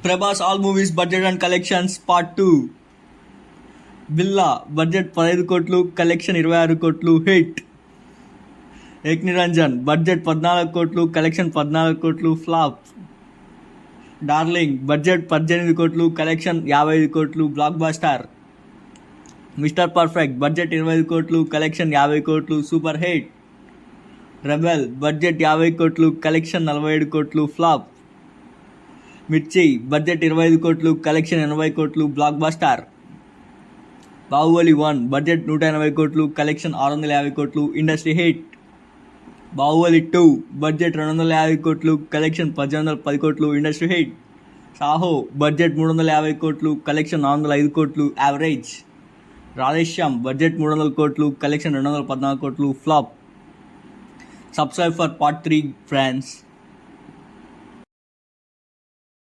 Prabhas all movies budget and collections part 2. Billa budget 15 కోట్లు, collection 26 కోట్లు, hit. ఏక్ Niranjan budget 14 కోట్లు, collection 14 కోట్లు, ఫ్లాప్. డార్లింగ్ బడ్జెట్ 18 కోట్లు, కలెక్షన్ 55 కోట్లు, block buster. Mister perfect budget 25 కోట్లు, కలెక్షన్ 50 కోట్లు, సూపర్ హిట్. రెబెల్ బడ్జెట్ 50 కోట్లు, కలెక్షన్ 47 కోట్లు, ఫ్లాప్. మిర్చి బడ్జెట్ 25 కోట్లు, కలెక్షన్ 80 కోట్లు, బ్లాక్ బస్టర్. బాహుబలి 1 బడ్జెట్ 180 కోట్లు, కలెక్షన్ 650 కోట్లు, ఇండస్ట్రీ హిట్. బాహుబలి 2 బడ్జెట్ 250 కోట్లు, కలెక్షన్ 1810 కోట్లు, ఇండస్ట్రీ హిట్. సాహో బడ్జెట్ 350 కోట్లు, కలెక్షన్ 405 కోట్లు, యావరేజ్. రాధేశ్యామ్ బడ్జెట్ 300 కోట్లు, కలెక్షన్ 214 కోట్లు, flop. Subscribe for part 3 friends.